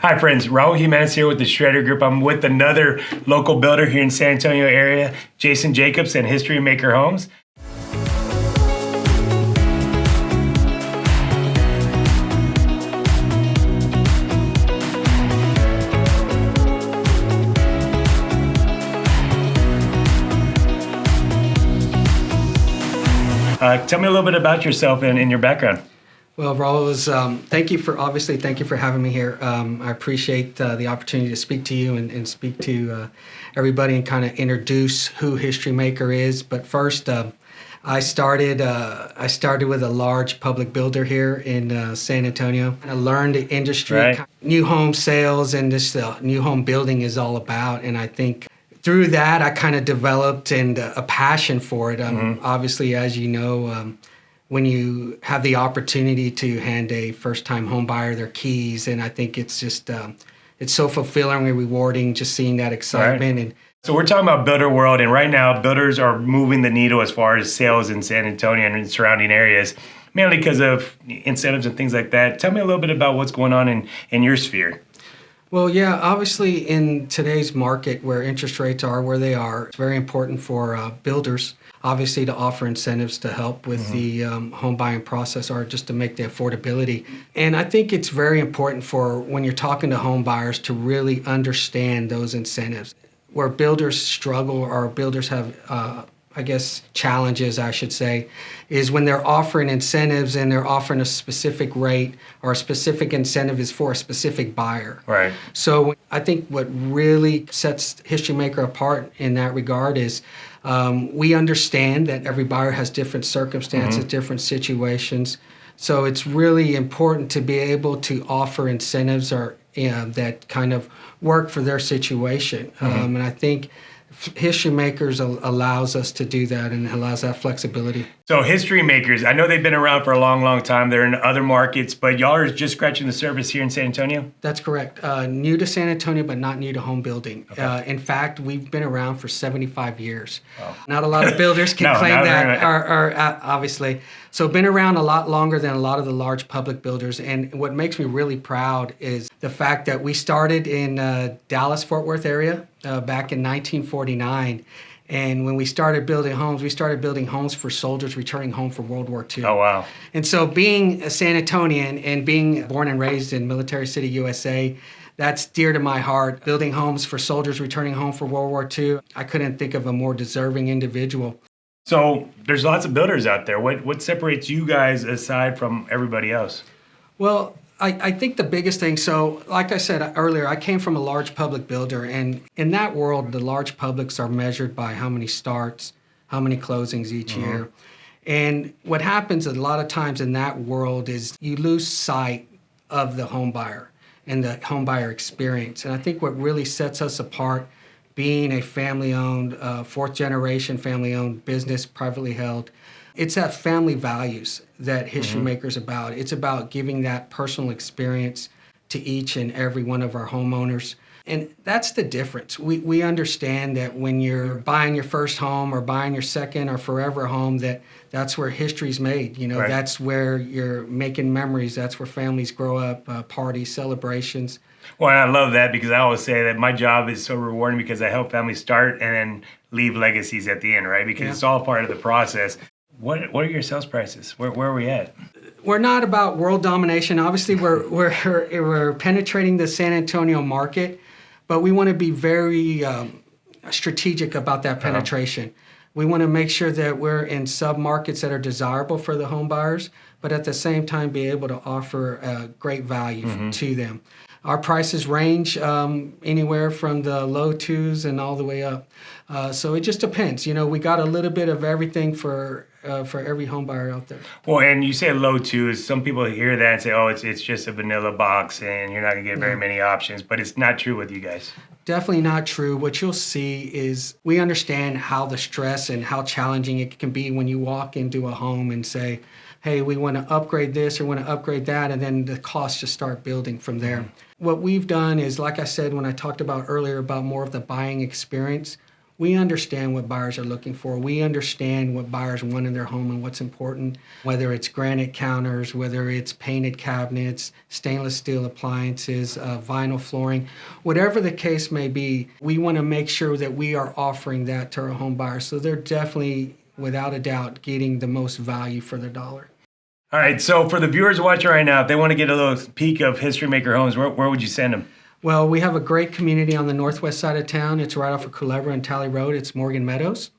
Hi friends, Raul Jimenez here with the Shredder Group. I'm with another local builder here in San Antonio area, Jason Jacobs and HistoryMaker Homes. Tell me a little bit about yourself and your background. Well, Raul, thank you for having me here. I appreciate the opportunity to speak to you and speak to everybody and kind of introduce who HistoryMaker is. But first, I started with a large public builder here in San Antonio. I learned the industry, Right. New home sales, and this new home building is all about. And I think through that, I kind of developed a passion for it. Obviously, as you know, when you have the opportunity to hand a first-time home buyer their keys, and I think it's just it's so fulfilling and rewarding just seeing that excitement. Right. And So we're talking about builder world, and right now builders are moving the needle as far as sales in San Antonio and in surrounding areas, mainly because of incentives and things like that. Tell me a little bit about what's going on in your sphere. well, yeah, obviously in today's market where interest rates are where they are, it's very important for builders, obviously, to offer incentives to help with the home buying process or just to make the affordability. And I think it's very important for when you're talking to home buyers to really understand those incentives. Where builders struggle or builders have challenges, I should say, is when they're offering incentives and they're offering a specific rate or a specific incentive is for a specific buyer. Right. So I think what really sets HistoryMaker apart in that regard is we understand that every buyer has different circumstances, different situations. So it's really important to be able to offer incentives that kind of work for their situation. And I think HistoryMakers allows us to do that and allows that flexibility. So HistoryMakers, I know they've been around for a long, long time. They're in other markets, but y'all are just scratching the surface here in San Antonio? That's correct. New to San Antonio, but not new to home building. Okay. In fact, we've been around for 75 years. Wow. Not a lot of builders can No, claim not that, very much. are obviously. So been around a lot longer than a lot of the large public builders. And what makes me really proud is the fact that we started in Dallas-Fort Worth area back in 1949. And when we started building homes for soldiers returning home from World War II. Oh, wow. And so being a San Antonian and being born and raised in Military City, USA, that's dear to my heart. Building homes for soldiers returning home from World War II, I couldn't think of a more deserving individual. So there's lots of builders out there. What separates you guys aside from everybody else? Well, I think the biggest thing, so like I said earlier, I came from a large public builder, and in that world, the large publics are measured by how many starts, how many closings each year. And what happens a lot of times in that world is you lose sight of the home buyer and the home buyer experience. And I think what really sets us apart, being a family-owned, fourth-generation family-owned business, privately held, it's that family values that HistoryMaker's about. It's about giving that personal experience to each and every one of our homeowners. And that's the difference. We understand that when you're buying your first home or buying your second or forever home, that's where history's made. You know, Right. That's where you're making memories. That's where families grow up, parties, celebrations. Well, I love that because I always say that my job is so rewarding because I help families start and then leave legacies at the end, right? Because it's all part of the process. What are your sales prices? Where are we at? We're not about world domination. Obviously, we're penetrating the San Antonio market, but we want to be very strategic about that penetration. We want to make sure that we're in sub-markets that are desirable for the home buyers, but at the same time be able to offer great value to them. Our prices range anywhere from the low twos and all the way up. So it just depends. You know, we got a little bit of everything for every home buyer out there. Well, and you say low twos. Some people hear that and say, oh, it's just a vanilla box and you're not going to get very many options. But it's not true with you guys. Definitely not true. What you'll see is we understand how the stress and how challenging it can be when you walk into a home and say, hey, we want to upgrade this or want to upgrade that, and then the costs just start building from there. What we've done is, like I said when I talked about earlier about more of the buying experience, We understand what buyers are looking for. We understand what buyers want in their home and what's important, whether it's granite counters, whether it's painted cabinets, stainless steel appliances, vinyl flooring, whatever the case may be. We want to make sure that we are offering that to our home buyers. So they're definitely, without a doubt, getting the most value for their dollar. All right, so for the viewers watching right now, if they want to get a little peek of HistoryMaker Homes, where would you send them? Well, we have a great community on the northwest side of town. It's right off of Culebra and Tally Road. It's Morgan Meadows.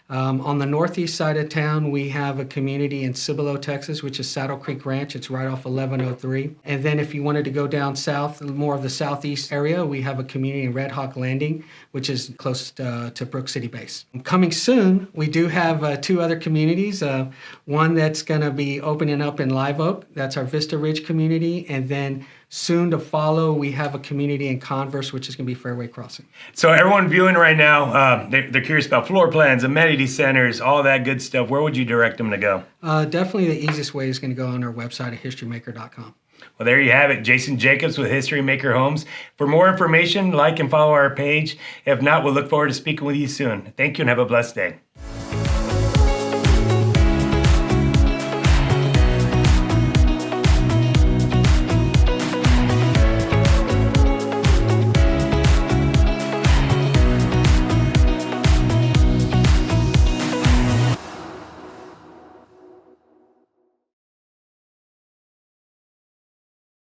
On the northeast side of town, we have a community in Cibolo, Texas, which is Saddle Creek Ranch. It's right off 1103. And then if you wanted to go down south, more of the southeast area, we have a community in Red Hawk Landing, which is close to Brook City Base. Coming soon, we do have 2 other communities. One that's going to be opening up in Live Oak. That's our Vista Ridge community. And then soon to follow, we have a community in Converse, which is going to be Fairway Crossing. So everyone viewing right now, they're curious about floor plans, amenity centers, all that good stuff. Where would you direct them to go? Definitely the easiest way is going to go on our website at HistoryMaker.com. Well, there you have it. Jason Jacobs with HistoryMaker Homes. For more information, like and follow our page. If not, we'll look forward to speaking with you soon. Thank you and have a blessed day.